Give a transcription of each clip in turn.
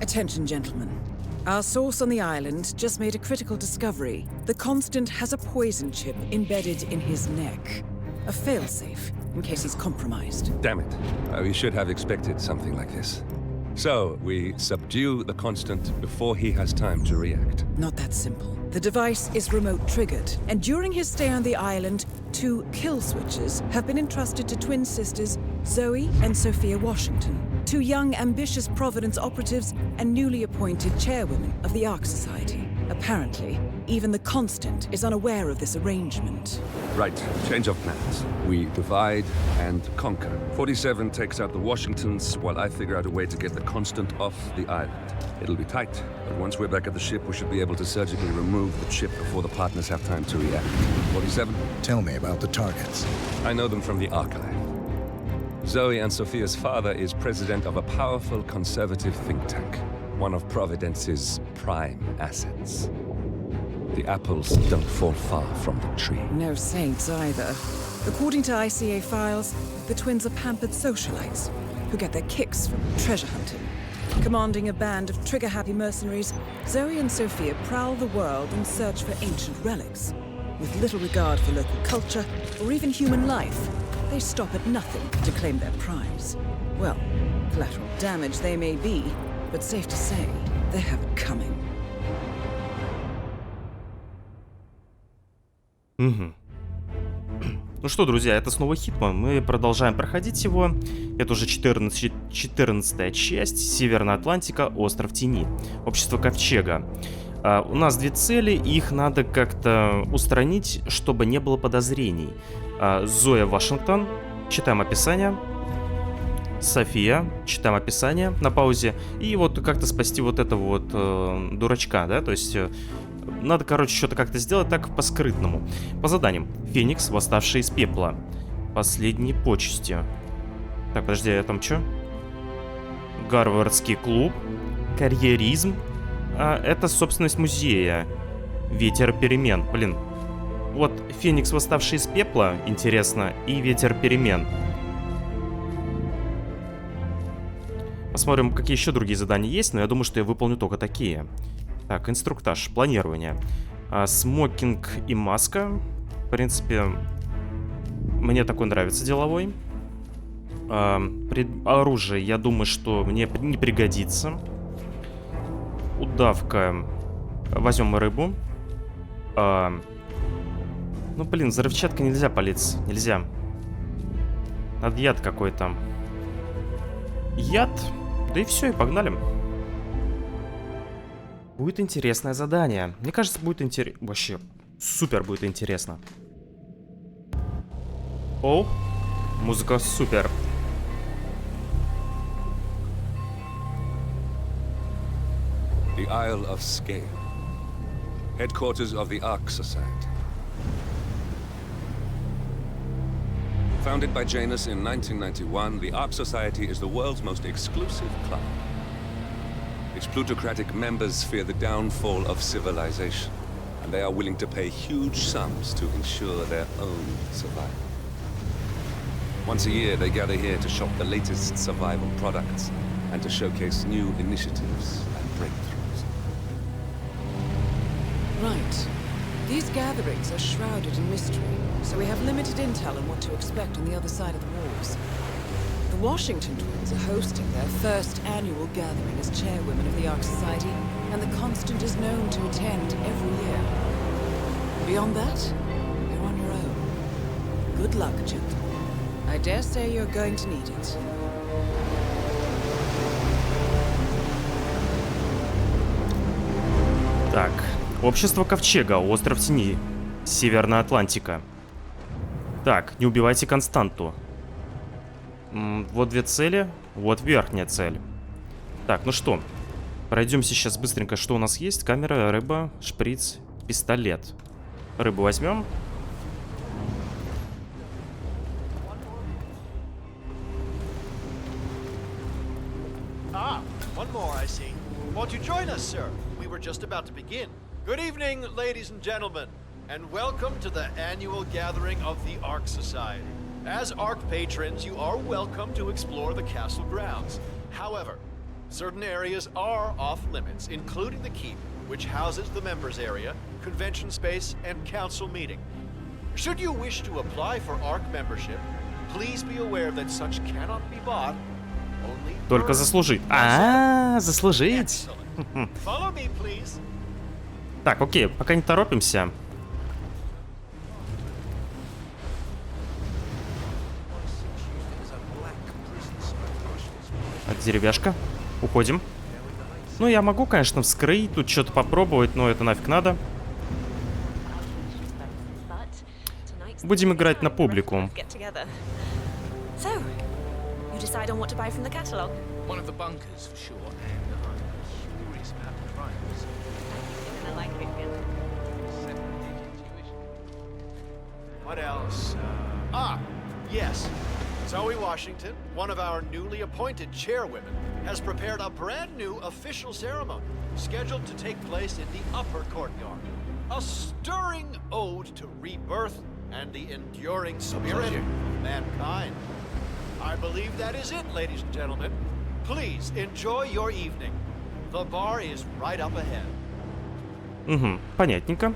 Attention, gentlemen. Our source on the island just made a critical discovery. The Constant has a poison chip embedded in his neck. A failsafe, in case he's compromised. Damn it. We should have expected something like this. So, we subdue the Constant before he has time to react. Not that simple. The device is remote triggered, and during his stay on the island, 2 kill switches have been entrusted to twin sisters Zoe and Sophia Washington, 2 young, ambitious Providence operatives and newly appointed chairwomen of the Ark Society. Apparently, even the Constant is unaware of this arrangement. Right, change of plans. We divide and conquer. 47 takes out the Washingtons, while I figure out a way to get the Constant off the island. It'll be tight, but once we're back at the ship, we should be able to surgically remove the chip before the partners have time to react. 47? Tell me about the targets. I know them from the archive. Zoe and Sophia's father is president of a powerful conservative think tank, one of Providence's prime assets. The apples don't fall far from the tree. No saints either. According to ICA files, the twins are pampered socialites who get their kicks from treasure hunting. Commanding a band of trigger-happy mercenaries, Zoe and Sophia prowl the world in search for ancient relics. With little regard for local culture or even human life, they stop at nothing to claim their prize. Well, collateral damage they may be, but safe to say, they have it coming. Ну что, друзья, это снова Hitman. Мы продолжаем проходить его. Это уже 14-я часть. Северная Атлантика, Остров теней. Общество Ковчега. У нас 2 цели, и их надо как-то устранить, чтобы не было подозрений. Зоя Вашингтон. Читаем описание. София. Читаем описание на паузе. И вот как-то спасти вот этого вот дурачка, да? То есть... Надо, короче, что-то как-то сделать так по-скрытному. По заданиям. Феникс, восставший из пепла. Последние почести. Так, подожди, а там что? Гарвардский клуб. Карьеризм. Это собственность музея. Ветер перемен. Блин. Вот Феникс, восставший из пепла, интересно, и Ветер перемен. Посмотрим, какие еще другие задания есть, но я думаю, что я выполню только такие. Так, инструктаж, планирование. Смокинг и маска. В принципе, мне такой нравится, деловой. Оружие, я думаю, что мне не пригодится. Удавка. Возьмем рыбу. Ну, блин, взрывчатка нельзя палиться. Нельзя. Надо яд какой-то. Яд. Да и все, и погнали. Будет интересное задание. Мне кажется, будет интересно. Вообще, супер будет интересно. О, музыка супер. The Isle of Scale. Headquarters of the Ark Society. Founded by Janus in 1991, the Ark Society is the world's most exclusive club. Its plutocratic members fear the downfall of civilization, and they are willing to pay huge sums to ensure their own survival. Once a year, they gather here to shop the latest survival products and to showcase new initiatives and breakthroughs. Right. These gatherings are shrouded in mystery, so we have limited intel on what to expect on the other side of the walls. The Washington twins are hosting their first annual gathering as chairwomen of the Ark Society, and the Constant is known to attend every year. Beyond that, you're on your own. Good luck, gentlemen. I dare say you're going to need it. Так, Общество Ковчега, Остров теней, Северная Атлантика. Так, не убивайте Константу. Вот 2 цели, вот верхняя цель. Так, ну что, пройдемся сейчас быстренько, что у нас есть. Камера, рыба, шприц, пистолет. Рыбу возьмем. One more, I see. Won't you join us, sir? We were just about to begin. Good evening, ladies and gentlemen, and welcome to the annual gathering of the Ark Society. As Ark patrons, you are welcome to explore the castle grounds. However, Certain areas are off limits, including the keep, which houses the members area, convention space, and council meeting. Should you wish to apply for ARC membership, please be aware that such cannot be bought. Only Только заслужить. Заслужить. Excellent. Follow me, please. Так, окей, пока не торопимся. Деревяшка. Уходим. Ну, я могу, конечно, вскрыть, тут что-то попробовать, но это нафиг надо. Будем играть на публику. What else? Yes. Zoe Washington, one of our newly appointed chairwomen, has prepared a brand new official ceremony scheduled to take place in the upper courtyard. A stirring ode to rebirth and the enduring spirit of mankind. I believe that is it, ladies and gentlemen. Please enjoy your evening. The bar is right up ahead. Понятненько.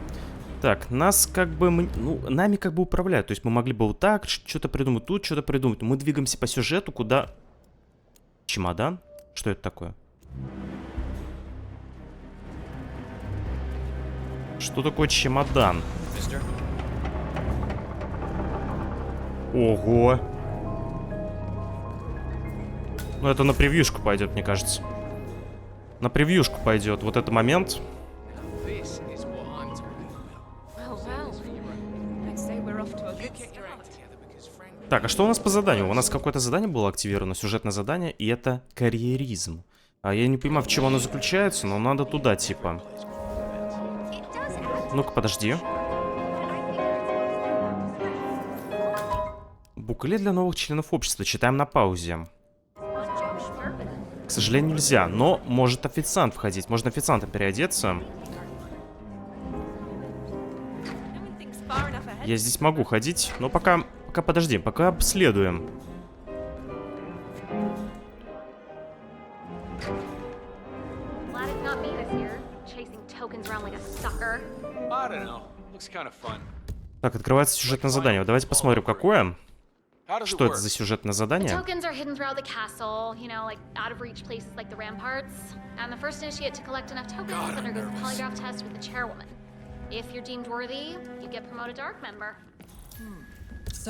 Так, нас как бы, нами как бы управляют. То есть мы могли бы вот так что-то придумать, тут что-то придумать. Мы двигаемся по сюжету, куда... Чемодан? Что это такое? Что такое чемодан? Ого! Ну это на превьюшку пойдет, мне кажется. На превьюшку пойдет вот этот момент. Так, а что у нас по заданию? У нас какое-то задание было активировано, сюжетное задание, и это карьеризм. А я не понимаю, в чем оно заключается, но надо туда, типа. Ну-ка, подожди. Буклет для новых членов общества. Читаем на паузе. К сожалению, нельзя, но может официант входить. Можно официантом переодеться. Я здесь могу ходить, но пока подожди, пока обследуем. Так, открывается сюжетное задание. Давайте посмотрим, какое. Что это за сюжетное задание?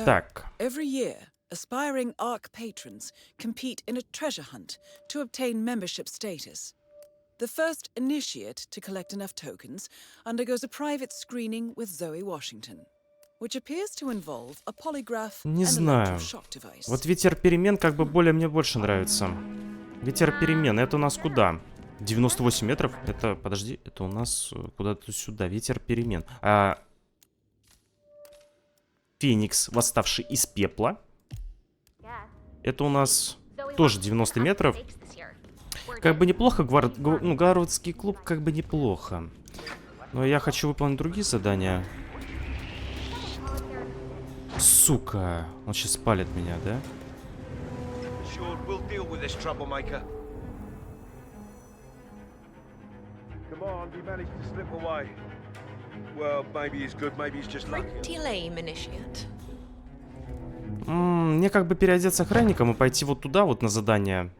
Так. Every year, aspiring ARC patrons compete in a treasure hunt to obtain membership status. The first initiate to collect enough tokens undergoes a private screening with Zoe Washington, which appears to involve a polygraph Не and знаю. electroshock device. Вот ветер перемен как бы мне больше нравится. Ветер перемен, это у нас куда? 98 метров? Это, подожди, это у нас куда-то сюда. Ветер перемен. Феникс, восставший из пепла. Это у нас тоже 90 метров. Как бы неплохо, Гарвардский клуб как бы неплохо. Но я хочу выполнить другие задания. Сука, он сейчас спалит меня, да? Мне как бы переодеться охранником и пойти вот туда вот на задание.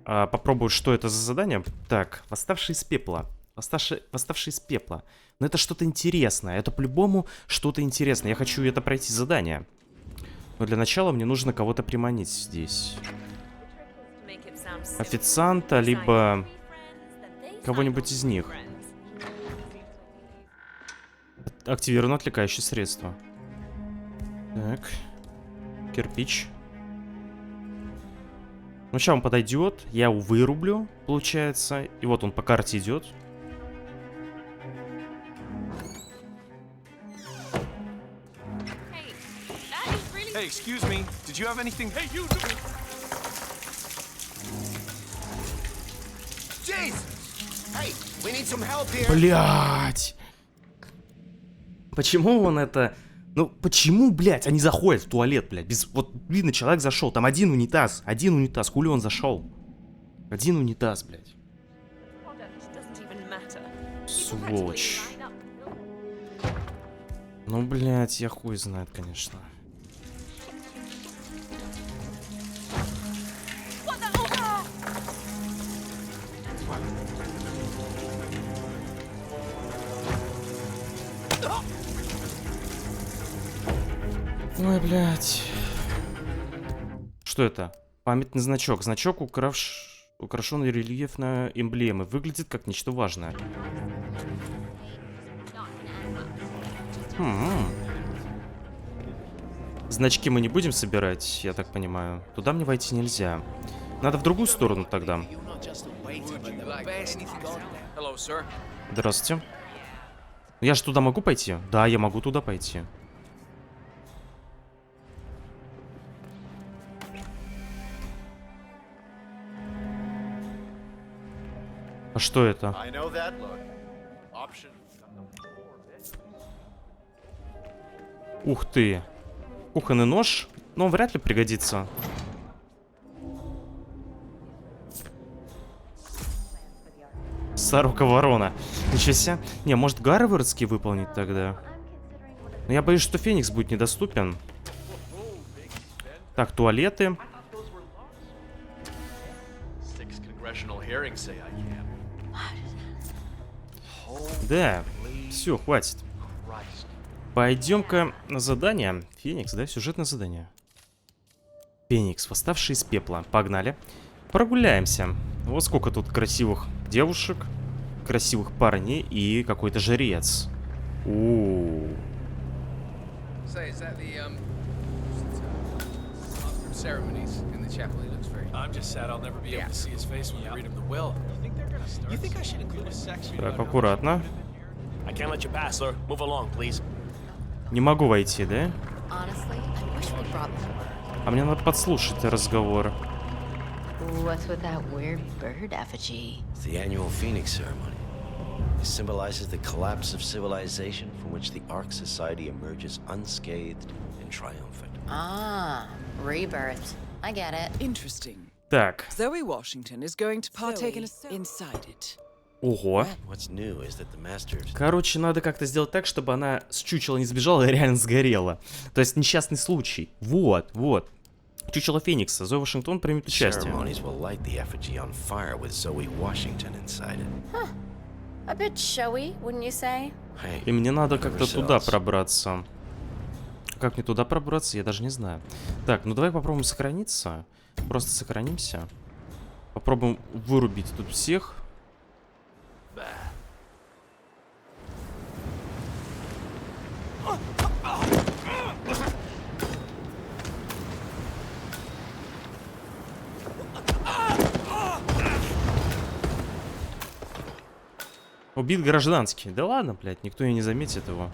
Попробовать, что это за задание. Так, восставший из пепла. Восставший из пепла. Но это что-то интересное. Это по-любому что-то интересное. Я хочу это пройти задание. Но для начала мне нужно кого-то приманить здесь. Официанта, либо кого-нибудь из них. Активировано отвлекающее средство. Так. Кирпич. Ну, сейчас он подойдет. Я его вырублю, получается. И вот он по карте идет. Hey, excuse me. Did you have anything? Hey, you. Hey, we need some help here. Блять. Почему он это... Ну, почему, блядь, они заходят в туалет, блядь? Вот, видно, человек зашел. Там один унитаз. Хули он зашел? Один унитаз, блядь. Сволочь. Ну, блядь, я хуй знает, конечно. Ой, блядь. Что это? Памятный значок. Значок, украшенный рельефной эмблемой. Выглядит как нечто важное. Значки мы не будем собирать, я так понимаю. Туда мне войти нельзя. Надо в другую сторону тогда. Здравствуйте. Я же туда могу пойти? Да, я могу туда пойти. А что это? Ух ты. Кухонный нож? Но он вряд ли пригодится. Сорока ворона. Ничего себе. Не, может Гарвардский выполнить тогда? Но я боюсь, что Феникс будет недоступен. Так, туалеты. Да, все, хватит. Пойдем-ка на задание. Феникс, да, сюжетное задание. Феникс, восставший из пепла. Погнали. Прогуляемся. Вот сколько тут красивых девушек, красивых парней и какой-то жрец. У-у-у. Так, аккуратно. Не могу войти, да? А мне надо подслушать разговор. What's with that weird bird effigy? It's the annual Phoenix ceremony. It symbolizes the collapse of civilization from which the Ark Society emerges unscathed and triumphant. Ah, rebirth. I get it. Interesting. Так. Zoe Washington is going to partake inside it. Ого. What's new is that the masters... Короче, надо как-то сделать так, чтобы она с чучела не сбежала и реально сгорела. То есть несчастный случай. Вот, вот. Чучело Феникса. Зои Вашингтон примет участие. A bit showy, wouldn't you say? И мне надо как-то туда пробраться. Как мне туда пробраться, я даже не знаю. Так, ну давай попробуем сохраниться. Просто сохранимся. Попробуем вырубить тут всех. Убит гражданский. Да ладно, блядь, никто и не заметит его.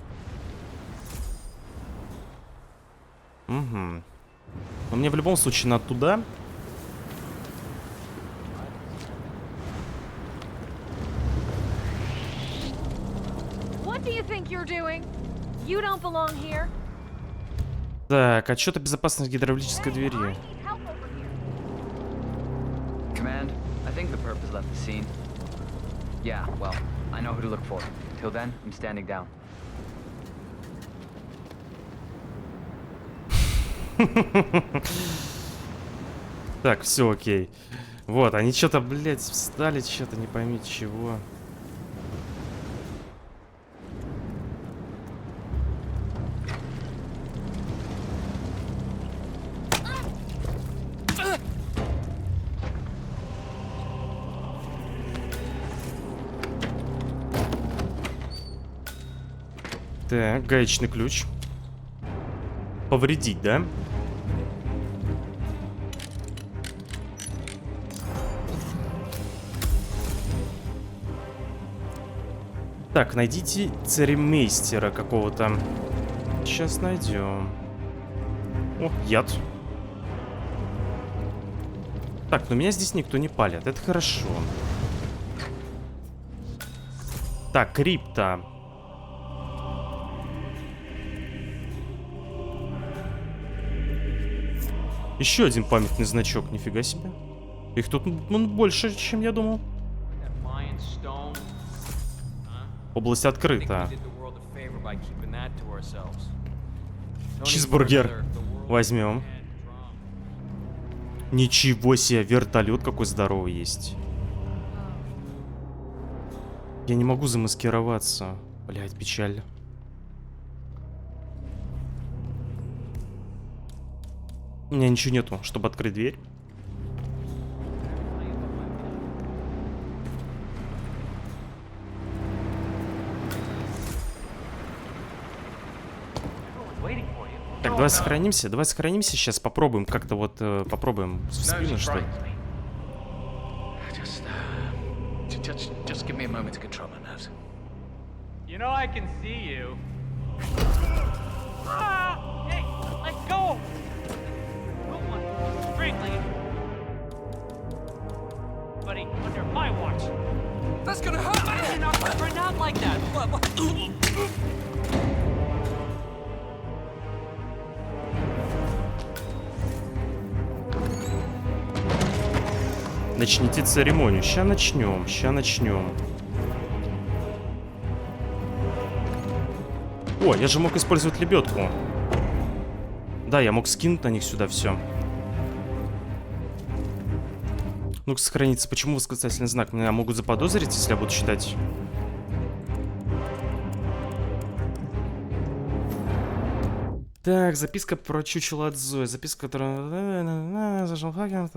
Угу. Но мне в любом случае надо туда. Так, отчет о безопасности гидравлической двери. Command, I think the perp has left the scene. Yeah, well, I know who to look for. Till then, I'm standing down. Так, все окей. Вот, они что-то, блядь, встали, что-то не пойми чего. Так, гаечный ключ. Повредить, да? Так, найдите церемейстера какого-то. Сейчас найдем. О, яд. Так, но меня здесь никто не палит. Это хорошо. Так, крипта. Еще один памятный значок, нифига себе. Их тут больше, чем я думал. Область открыта. Чизбургер. Возьмем. Ничего себе, вертолет какой здоровый есть. Я не могу замаскироваться. Блядь, печально. У меня ничего нету, чтобы открыть дверь. Так, давай сохранимся, сейчас попробуем как-то вот, попробуем в спину, что ли. Just give me a moment to control my nerves. You know I can see you. Ah! Hey, let go! Good one. Frankly. Buddy, under my watch. That's gonna hurt! We're not like that. Начните церемонию. Ща начнем. О, я же мог использовать лебедку. Да, я мог скинуть на них сюда все. Ну-ка, сохраниться. Почему восклицательный знак? Меня могут заподозрить, если я буду читать. Так, записка про чучело от Зои. Записка, которая... Зажал хакер.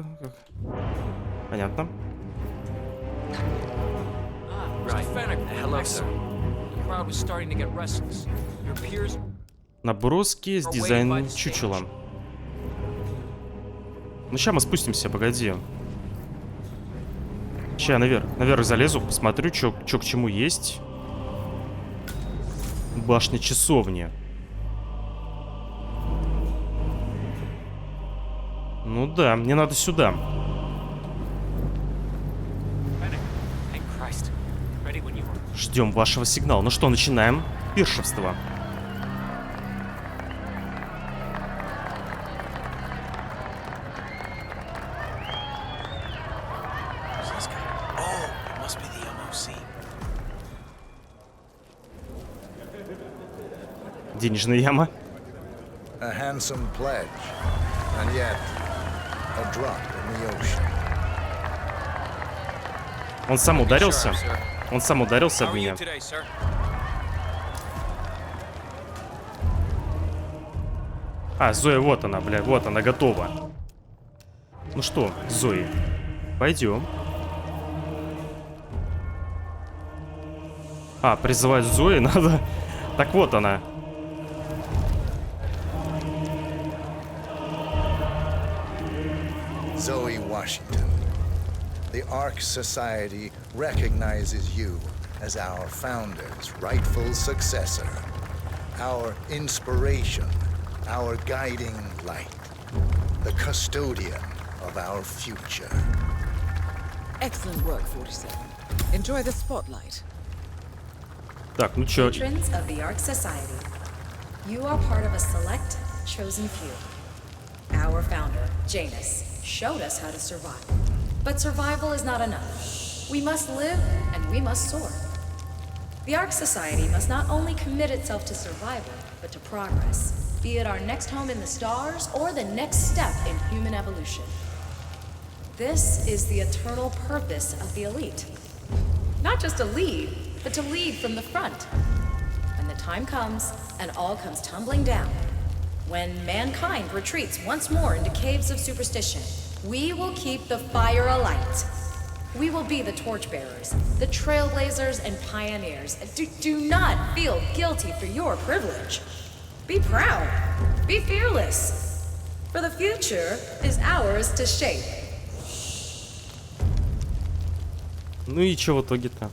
Понятно. Наброски с дизайном чучела. Ну, сейчас мы спустимся, погоди. Сейчас я наверх залезу, посмотрю, чё к чему есть. Башня часовни. Ну да, мне надо сюда. Ждем вашего сигнала. Ну что, начинаем пиршество. Денежная яма. A handsome pledge, and yet a drop in the ocean. Он сам ударился. Он сам ударился об меня. А, Зоя, вот она, бля, вот она, готова. Ну что, Зои, пойдем. А, призывать Зои надо. Так вот она. Zoe Washington, the Ark Society recognizes you as our founder's rightful successor, our inspiration, our guiding light, the custodian of our future. Excellent work, 47. Enjoy the spotlight. Так, ну чё? Patrons of the Ark Society, you are part of a select, chosen few. Our founder, Janus, showed us how to survive. But survival is not enough. We must live and we must soar. The Ark Society must not only commit itself to survival, but to progress, be it our next home in the stars or the next step in human evolution. This is the eternal purpose of the elite. Not just to lead, but to lead from the front. When the time comes and all comes tumbling down, when mankind retreats once more into caves of superstition, we will keep the fire alight. We will be the torchbearers, the trailblazers and pioneers. Do not feel guilty for your privilege. Be proud. Be fearless. For the future is ours to shape. Ну и чё в итоге-то?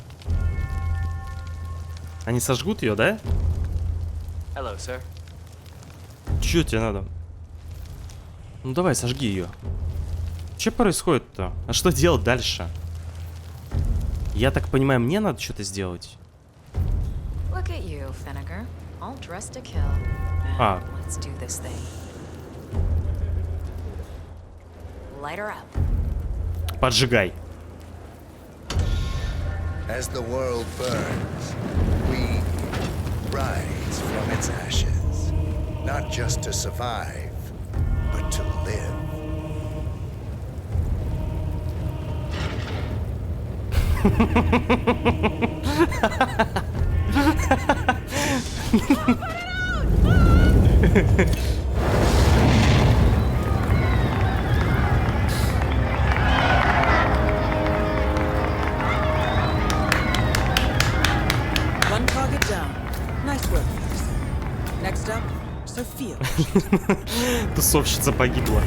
Они сожгут ее, да? Hello, sir. Чё тебе надо? Ну давай, сожги ее. Что происходит-то? А что делать дальше? Я так понимаю, мне надо что-то сделать? Look at you, Finnegar. All dressed to kill. А. Let's do this thing. Light her up. Поджигай. As the world burns, we rise from its ashes, not just to survive, but to live. One target down. Nice work, folks. Next up, Sophia. Тусовщица погибла.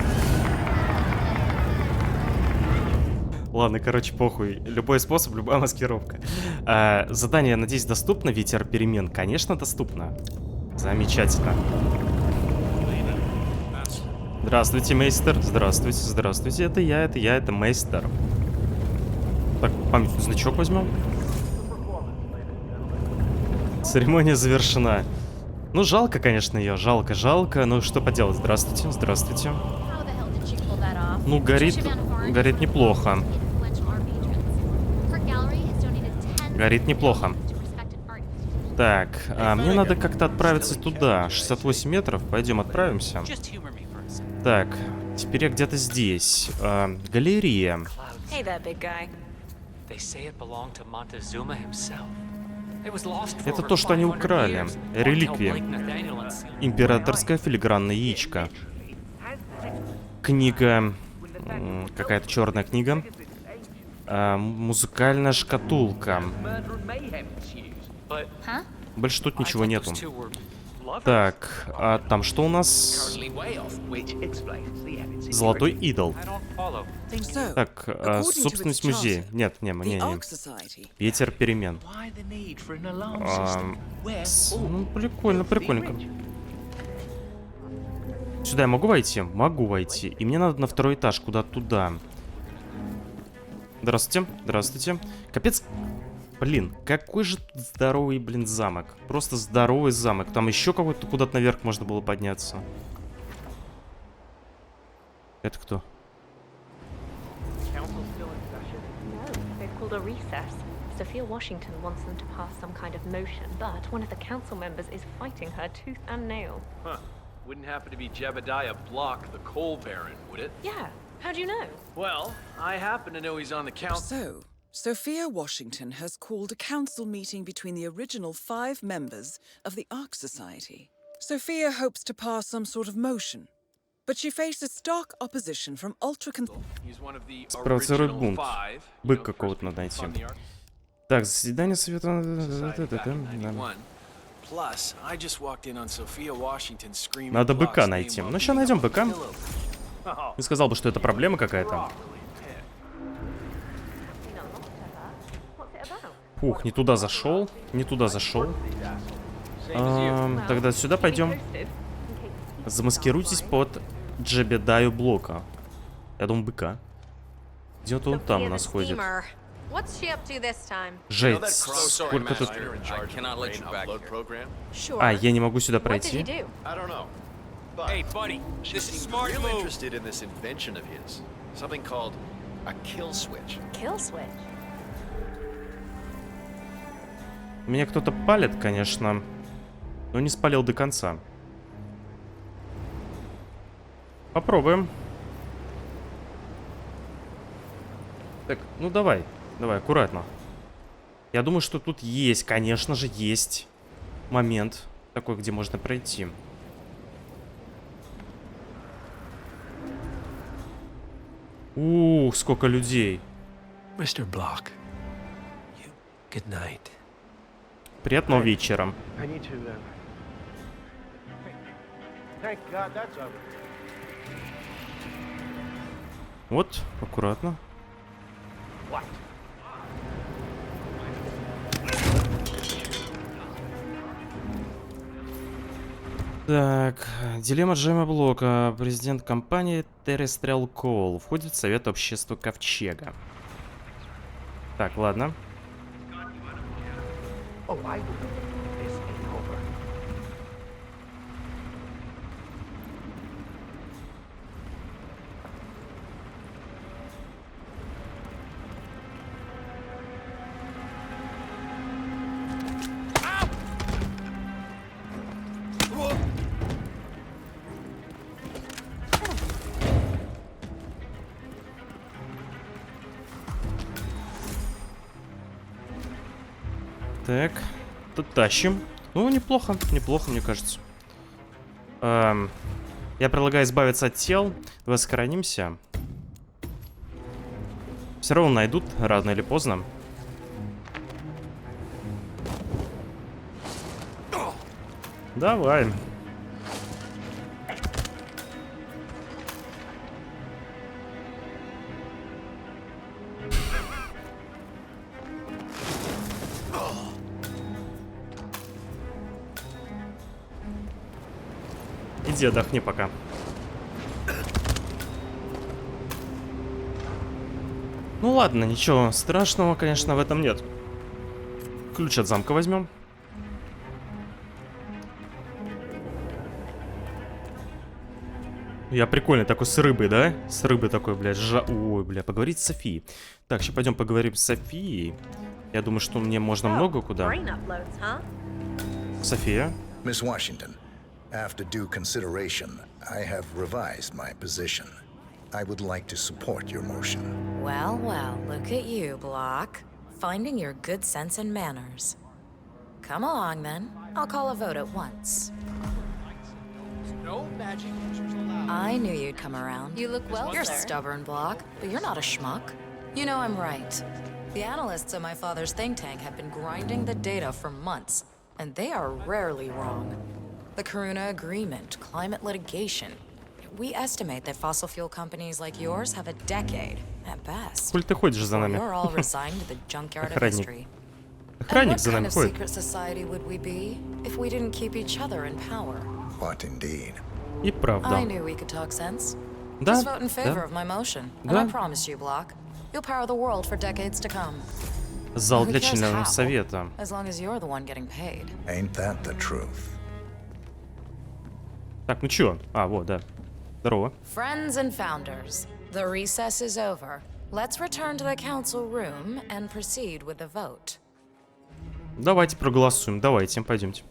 Ладно, короче, похуй. Любой способ, любая маскировка. Задание, надеюсь, доступно. Ветер перемен. Конечно, доступно. Замечательно. Здравствуйте, мейстер. Здравствуйте, здравствуйте. Это я, это мейстер. Так, памятный значок возьмем. Церемония завершена. Ну, жалко, конечно, ее. Жалко. Ну, что поделать. Здравствуйте, здравствуйте. Ну, горит неплохо. Горит неплохо. Так, мне надо как-то отправиться туда. 68 метров. Пойдем отправимся. Так, теперь я где-то здесь. Галерея. Это то, что они украли. Реликвия. Императорская филигранная яичко. Книга. Какая-то черная книга. Музыкальная шкатулка. Больше тут ничего нету. Так, а там что у нас? Золотой идол. Так, собственность музея. Нет. Ветер перемен. Ну, прикольненько. Сюда я могу войти? Могу войти. И мне надо на второй этаж, куда-то туда. Здравствуйте. Капец. Блин, какой же здоровый, замок. Просто здоровый замок. Там еще какой-то куда-то наверх можно было подняться. Это кто? Sophia Washington wants them to pass some kind of motion, but one of the council members is fighting her tooth and nail. Huh. Wouldn't happen to be Jebediah Block, the coal baron, would it? Yeah. How do you know? Well, I happen to know he's on the council. So, Sophia Washington has called a council meeting between the original 5 members of the Ark Society. Sophia hopes to pass some sort of motion, but she faces stark opposition from Спровоцирует бунт. Бык какого-то надо найти. Так, заседание совета... Надо быка найти. Ну, сейчас найдем быка. Не сказал бы, что это проблема какая-то. Фух, не туда зашел. Тогда сюда пойдем. Замаскируйтесь под Джебедаю Блока. Я думаю, быка. Где-то он там у нас ходит. Жесть, сколько тут... А, я не могу сюда пройти? Hey, buddy, this is smart move. I'm interested in this invention of his. Something called a kill switch. Kill switch? Меня кто-то палит, конечно, но не спалил до конца. Попробуем. Так, ну давай, аккуратно. Я думаю, что тут есть, конечно же, есть момент такой, где можно пройти. Ух, сколько людей. Mr. Block, good night. Приятного вечера. Вот, аккуратно. Так, дилемма Джема Блока. Президент компании Terrestrial Call входит в совет Общества Ковчега. Так, ладно. Так, тут тащим. Ну, неплохо, неплохо, мне кажется. Я предлагаю избавиться от тел. Давай сохранимся. Все равно найдут, рано или поздно. Давай. Иди отдохни пока. Ну ладно, ничего страшного, конечно, в этом нет. Ключ от замка возьмем. Я прикольный такой с рыбой, да? С рыбой такой, блядь, Ой, бля, поговорить с Софией. Так, сейчас пойдем поговорим с Софией. Я думаю, что мне можно много куда. София. Miss Washington, after due consideration, I have revised my position. I would like to support your motion. Well, well, look at you, Block. Finding your good sense and manners. Come along, then. I'll call a vote at once. No magic users allowed. I knew you'd come around. You look well, You're sir. stubborn, Block, but you're not a schmuck. You know I'm right. The analysts at my father's think tank have been grinding the data for months, and they are rarely wrong. The Karuna Agreement, climate litigation. We estimate that fossil fuel companies like yours have a decade, at best. Коль ты ходишь за нами? You're all resigned to the junkyard of Охранник. history. Охранник And за what kind нами of ходит. secret society would we be if we didn't keep each other in power? What indeed? И правда. I knew we could talk sense. Да, Just vote in favor да. of my motion, and Да. I promise you, Block, you'll power the world for decades to come. Зал Who для cares членов how, совета. as long as you're the one getting paid. Ain't that the truth? Так, ну чё? А, вот, да. Здорово. Friends and founders, the recess is over. Let's return to the council room and proceed with the vote. Давайте проголосуем. Давайте, пойдемте.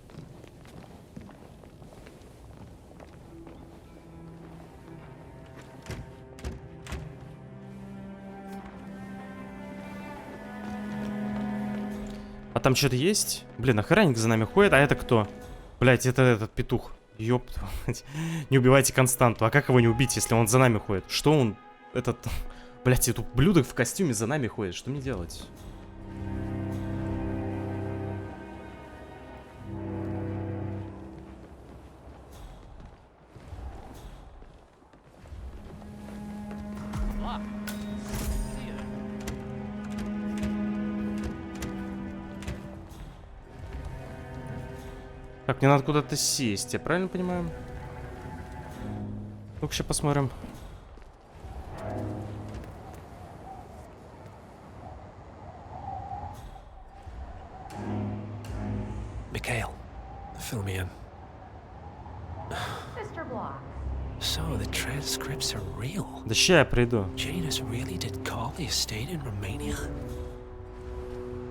А там что-то есть? Блин, охранник за нами ходит, а это кто? Блять, это этот петух. Ёп, не убивайте Константу. А как его не убить, если он за нами ходит? Что он, этот... Блять, этот ублюдок в костюме за нами ходит. Что мне делать? Так, мне надо куда-то сесть, я правильно понимаю? Ну-ка, сейчас посмотрим. Mikhail, fill me in. Mr. Block. So the transcripts are real. Да ща я приду. Janus really did call the estate in Romania?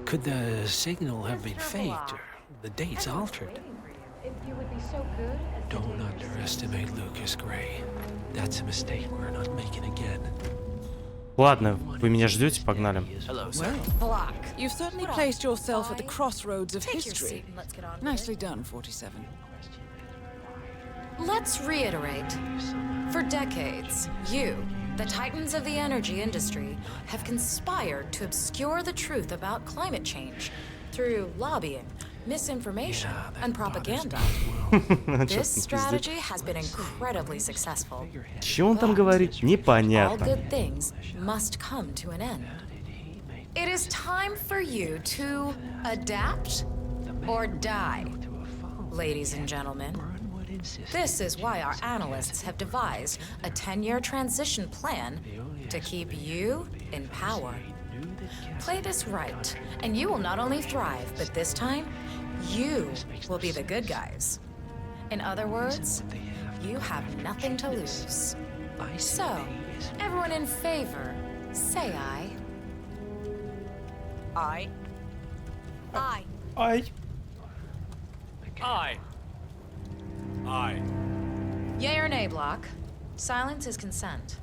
Could the signal have been faked or the dates altered? If you would be so good as to Don't underestimate Lucas Gray. That's a mistake we're not making again. Ладно, вы меня ждете, погнали. Hello, sir. Block, you've certainly placed yourself at the Fine. crossroads of Take your history. seat and let's get on with Nicely it. done, 47. Let's reiterate. For decades, you, the titans of the energy industry, have conspired to obscure the truth about climate change through lobbying, misinformation, and propaganda. This strategy has been incredibly successful. Чё он там говорит? All Непонятно. good things must come to an end. It is time for you to adapt or die, ladies and gentlemen. This is why our analysts have devised a 10-year transition plan to keep you in power. Play this right, and you will not only thrive, but this time, you will be the good guys. In other words, you have nothing to lose. So, everyone in favor, say aye. Aye. Aye. Ай. Aye. Aye. Yay or nay, Block? Silence is consent.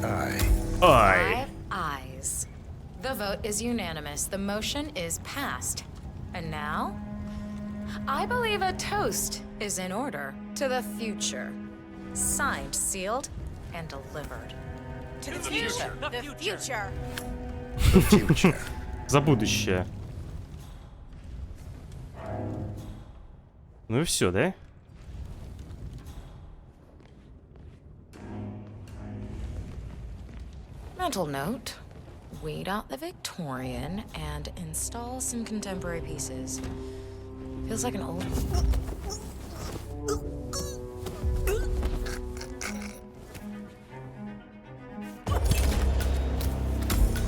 Aye. Ай. The vote is unanimous. The motion is passed. And now, I believe a toast is in order to the future. Signed, sealed, and delivered. To the future. The future. The future. За будущее. Ну и все, да? Mental note. Weed out the Victorian and install some contemporary pieces. Feels like an old...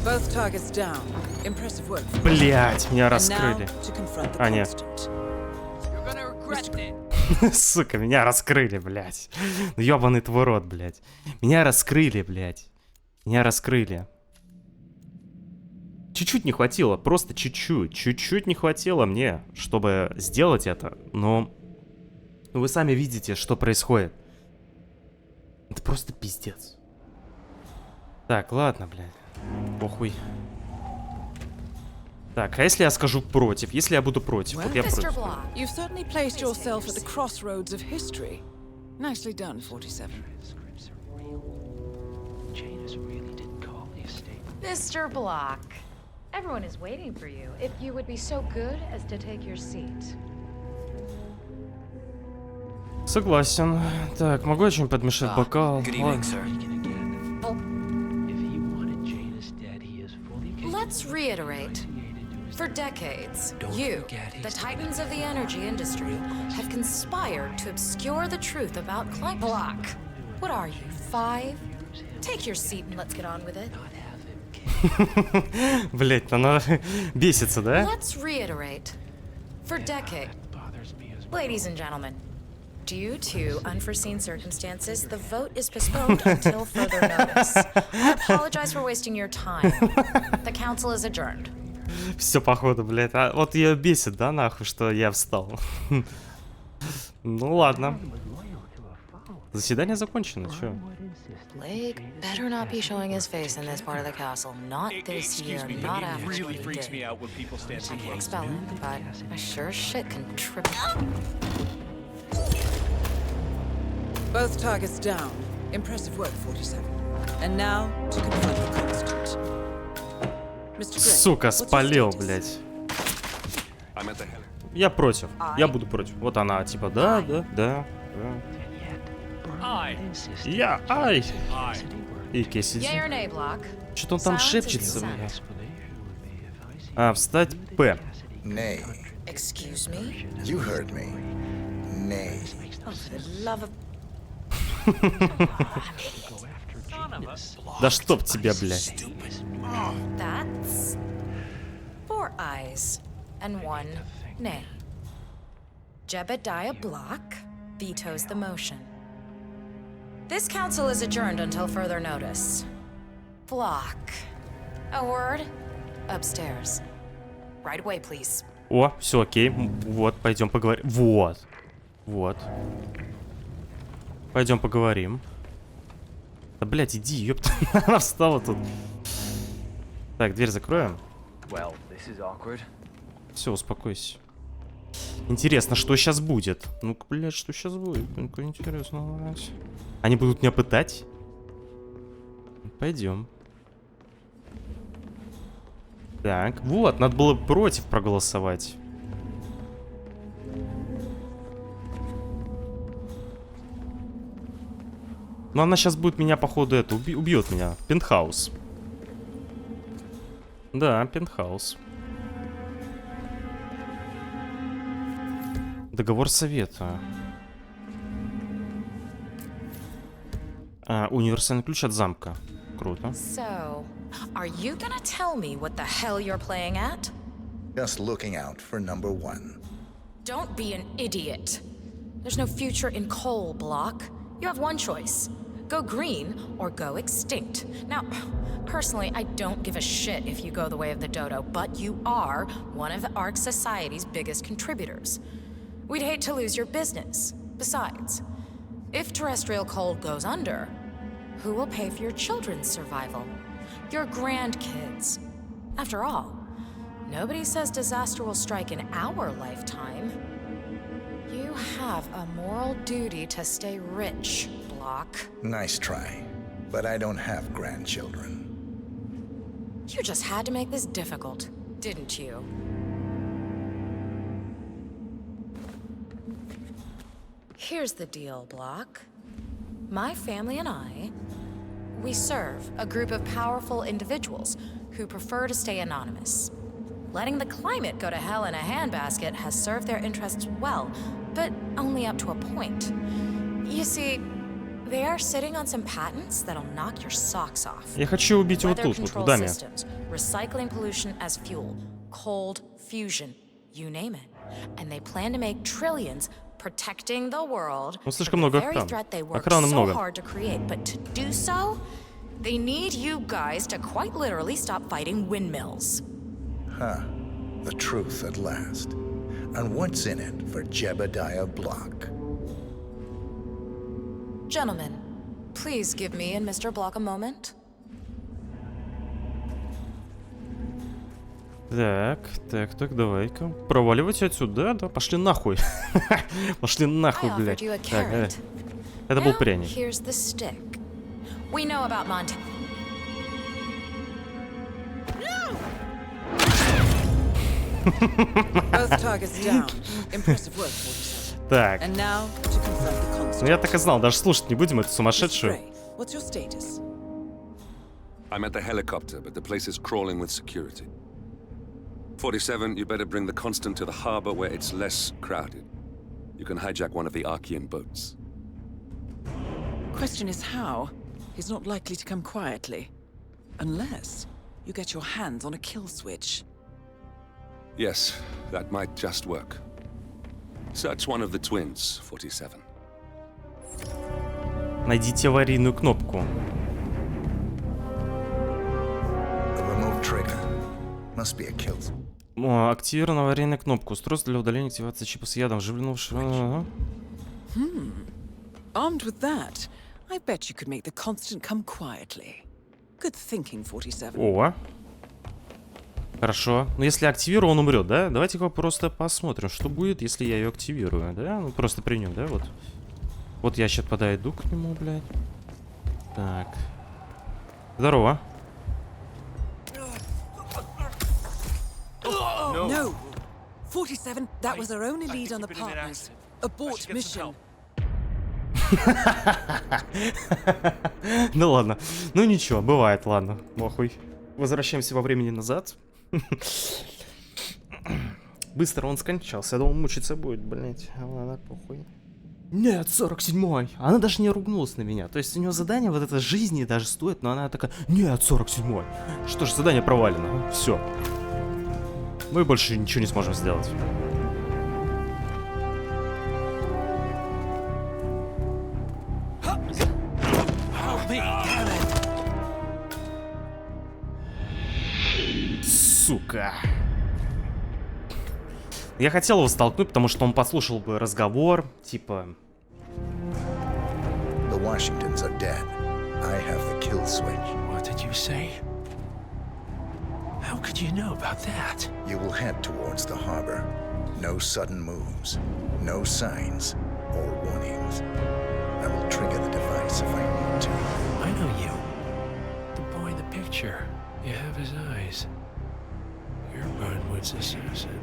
Both targets down. Impressive work. Блять, меня And now раскрыли. to confront the А, нет. constant. You're gonna regret it. Сука, меня раскрыли, блять. Ну ёбаный твой рот, блять. Меня раскрыли, блять. Меня раскрыли. Чуть-чуть не хватило, просто чуть-чуть. Чуть-чуть не хватило мне, чтобы сделать это. Но вы сами видите, что происходит. Это просто пиздец. Так, ладно, блядь. Похуй. Так, а если я скажу против? Если я буду против? Вот я против. You've certainly placed yourself at the crossroads of history. Nicely done, 47. Mr. Block, everyone is waiting for you. If you would be so good as to take your seat. Согласен. Так, могу я что-нибудь подмешать бокал? Let's reiterate. For decades, you, the titans of the energy industry, have conspired to obscure the truth about climate. Block. What are you, 5? Take your seat and let's get on with it. Блять, она бесится, да? Let's reiterate. For decades, ladies and gentlemen, due to unforeseen circumstances, the vote is postponed until further notice. I apologize for wasting your time. The council is adjourned. Все, походу, блядь. А вот ее бесит, да, нахуй, что я встал. Ну ладно. Заседание закончено, чё? Blake better not be showing his face in this part of the castle. Not this year, not after what he did. I can't expel him, but I sure as shit can trip him. Both targets down. Impressive work, 47. And now to confront the constant. Mr. Gray, Сука, спалил, блядь. Я против. Я буду против. Вот она, типа, да. Я, ай. И Кесси. Что-то он там шепчется, блядь. А, встать П. Nay. Excuse me? You heard me. Nay. Oh, for the love of... Да чтоб тебя, блядь. That's 4 ayes and 1 nay. Jebediah Block vetoes the motion. This council is adjourned until further notice. Block. A word? Upstairs. Right away, please. О, все окей. Вот, пойдем поговорим. Вот. Пойдем поговорим. Да, блядь, иди, ёпта. Она встала тут. Так, дверь закроем. Все, успокойся. Интересно, что сейчас будет? Ну-ка, блядь, что сейчас будет? Ну-ка, интересно, блядь. Они будут меня пытать? Пойдем. Так, вот, надо было против проголосовать. Но она сейчас будет меня, походу, это убьет меня. Пентхаус. Да, пентхаус. Договор совета. Универсальный ключ от замка. Круто. So, are you gonna tell me what the hell you're playing at? Just looking out for number 1. Don't be an idiot. There's no future in coal, Block. You have one choice. Go green or go extinct. Now, personally, I don't give a shit if you go the way of the dodo, but you are one of the Ark Society's biggest contributors. We'd hate to lose your business. Besides, if terrestrial coal goes under, who will pay for your children's survival? Your grandkids. After all, nobody says disaster will strike in our lifetime. You have a moral duty to stay rich, Block. Nice try, but I don't have grandchildren. You just had to make this difficult, didn't you? Here's the deal, Block. My family and I, we serve a group of powerful individuals who prefer to stay anonymous. Letting the climate go to hell in a handbasket has served their interests well, but only up to a point. You see, they are sitting on some patents that'll knock your socks off. Я хочу убить его тут, вот в даме. Systems, recycling pollution as fuel, cold fusion, you name it. And they plan to make trillions protecting the world. Ну, слишком много охраны. Охраны много. Hard to create, but to do so, they need you guys to quite literally stop fighting windmills. Huh. The truth at last. And what's in it for Jebediah Block? Gentlemen, please give me and Mr. Block a moment. Так, давай-ка. Проваливайте отсюда, да, пошли нахуй. Пошли нахуй, блядь. Так, это был пряник. Here's the stick. We know about Montana. Both targets down. Impressive work, 47. Так. And now to confirm the construct. Ну я так и знал, даже слушать не будем эту сумасшедшую. What's your status? I'm at the helicopter, but the place is crawling with security. 47, you better bring the Constant to the harbor where it's less crowded. You can hijack one of the Archean boats. Question is how? He's not likely to come quietly. Unless you get your hands on a kill switch. Yes, that might just work. Search one of the twins, 47. Найдите аварийную кнопку. Remote trigger. Must be a kill. Активирована аварийная кнопка. Устройство для удаления активации чипа с ядом. Вживленного. Armed with that, I bet you could make the Constant come quietly. Good thinking, 47. О. Хорошо. Но если активирую, он умрет, да? Давайте-ка просто посмотрим, что будет, если я ее активирую, да? Ну, просто при нем, да, вот. Вот я сейчас подойду к нему, блядь. Так. Здорово. No! 47, that was our only lead on the partners. Abort mission. Ну ладно. Ну ничего, бывает, ладно. Похуй. Возвращаемся во времени назад. Быстро он скончался. Я думал, мучиться будет, блять. Ладно, похуй. Нет, 47-й. Она даже не ругнулась на меня. То есть у нее задание вот это жизни даже стоит, но она такая, нет, 47-й. Что ж, задание провалено. Все. Мы больше ничего не сможем сделать. Сука. Я хотел его столкнуть, потому что он послушал бы разговор, типа... The Washingtons are dead. I have the kill switch. What did you say? How could you know about that? You will head towards the harbor. No sudden moves, no signs or warnings. I will trigger the device if I need to. I know you. The boy in the picture. You have his eyes. You're Burnwood's assassin.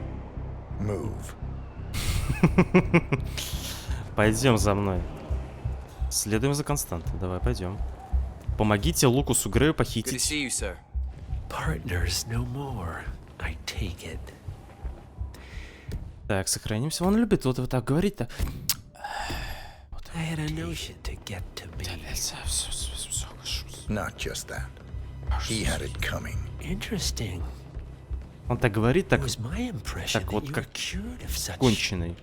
Move. Пойдем за мной. Следуем за Константой. Давай, пойдем. Помогите Лукасу Грею похитить. Partners no more. I take it. Так, сохранимся. Он любит вот так говорить-то. I had a notion to get to me. Not just that. He had it coming. Interesting. Он так говорит, так вот как конченый.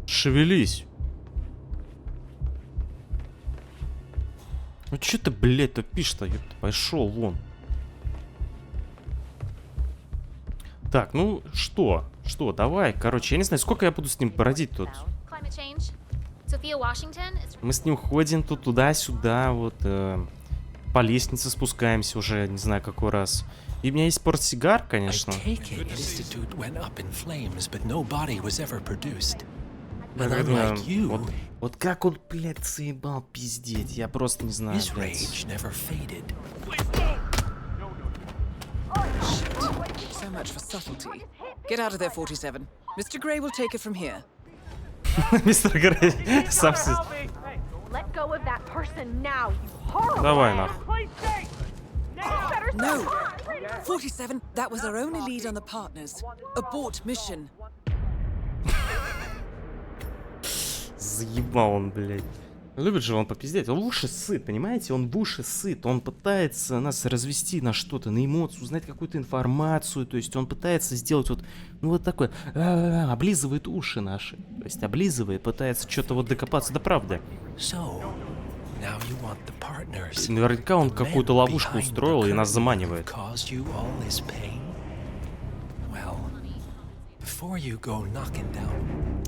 Шевелись. Ну че ты, блядь, тупишь-то, ёпта, пошел вон. Так, ну что, давай, короче, я не знаю, сколько я буду с ним бродить тут. Мы с ним ходим тут туда-сюда, вот. по лестнице спускаемся уже, не знаю, какой раз. И у меня есть портсигар, конечно. Вот как он, блядь, заебал пиздеть, я просто не знаю, блядь. So much for subtlety. Get out of there, 47. Mr. Gray will take it from here. Мистер Грей, сам Let go of that person now, you horrible. Давай нахуй. No! 47, that was our only lead on the partners. Abort mission. Заебал он, блядь. Любит же он попиздеть. Он в уши сыт, понимаете? Он в уши сыт. Он пытается нас развести на что-то, на эмоцию, узнать какую-то информацию. То есть он пытается сделать вот, ну вот такое, облизывает уши наши. То есть облизывает, пытается что-то вот докопаться до правды. Наверняка он какую-то ловушку устроил и нас заманивает.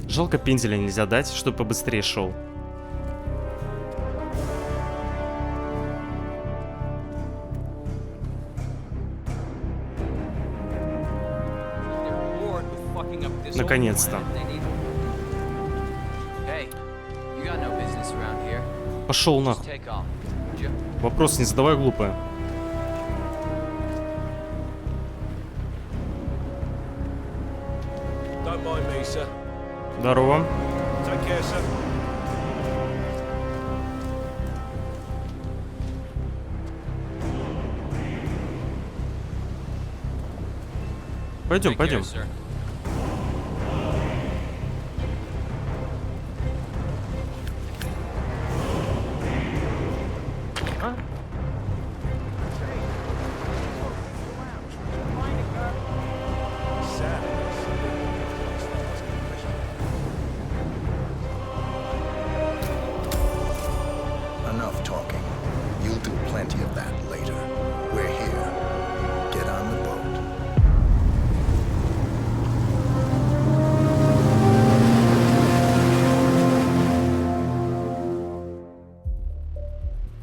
Жалко, пенделя нельзя дать, чтобы побыстрее шел. Наконец-то. Пошел нахуй. Вопрос не задавай, глупая. Здорово. Пойдем, пойдем. Enough talking. You'll do plenty of that later. We're here. Get on the boat.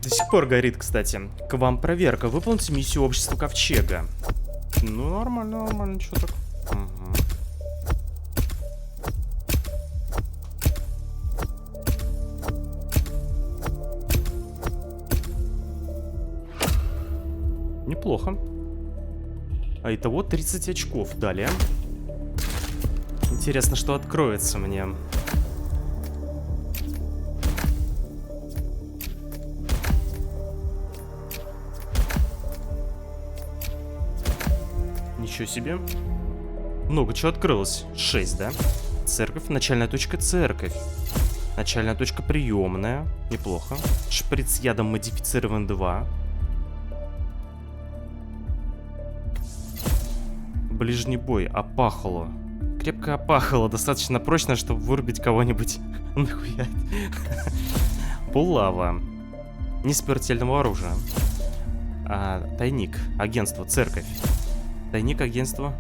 До сих пор горит, кстати. К вам проверка. Выполните миссию Общества Ковчега. Ну, нормально, нормально. Что так? Угу. Неплохо. А итого 30 очков. Далее. Интересно, что откроется мне. Ничего себе. Много чего открылось. 6, да? Церковь. Начальная точка церковь. Начальная точка приемная. Неплохо. Шприц ядом модифицирован 2. Ближний бой. Опахало. Крепко опахало. Достаточно прочно, чтобы вырубить кого-нибудь. Нахуя. Булава. Несмертельного оружия. Тайник. Агентство. Церковь. Тайник, агентство.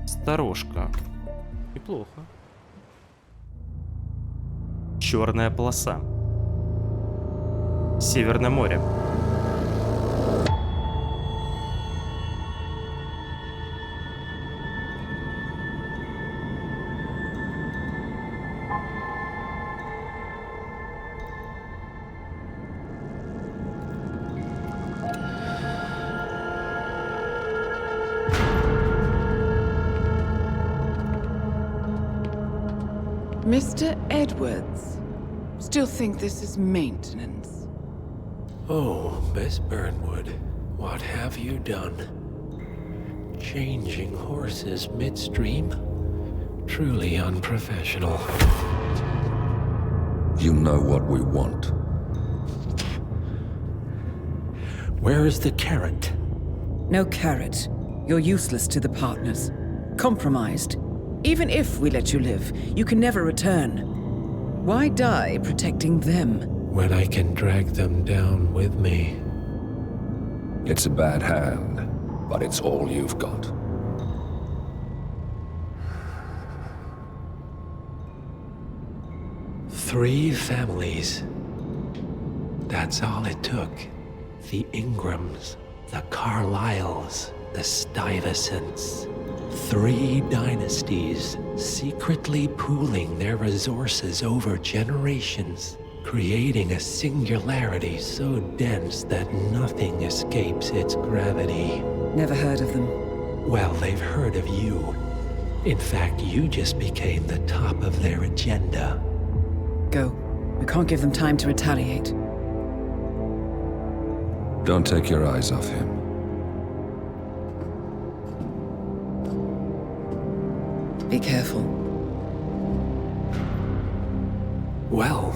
Сторожка. Неплохо. Черная полоса. Северное море. Mr. Edwards, still think this is maintenance? Oh, Miss Burnwood, what have you done? Changing horses midstream? Truly unprofessional. You know what we want. Where is the carrot? No carrot. You're useless to the partners. Compromised. Even if we let you live, you can never return. Why die protecting them? When I can drag them down with me. It's a bad hand, but it's all you've got. Three families. That's all it took. the Ingrams, the Carlyles, the Stuyvesants. 3 dynasties secretly pooling their resources over generations, creating a singularity so dense that nothing escapes its gravity. Never heard of them. Well, they've heard of you. In fact, you just became the top of their agenda. Go. We can't give them time to retaliate. Don't take your eyes off him. Be careful. Well,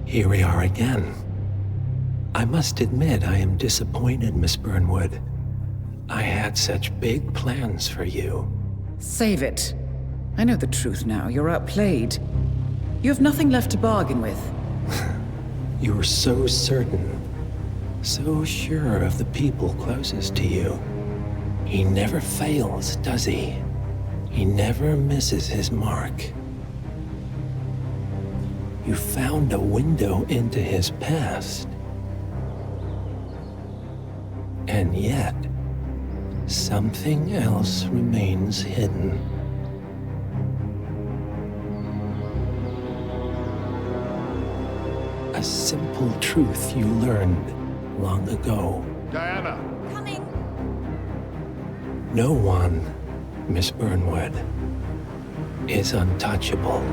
here we are again. I must admit I am disappointed, Miss Burnwood. I had such big plans for you. Save it. I know the truth now. You're outplayed. You have nothing left to bargain with. You were so certain, so sure of the people closest to you. He never fails, does he? He never misses his mark. You found a window into his past. And yet, something else remains hidden. A simple truth you learned long ago. Diana! Coming! No one, Miss Burnwood, is untouchable.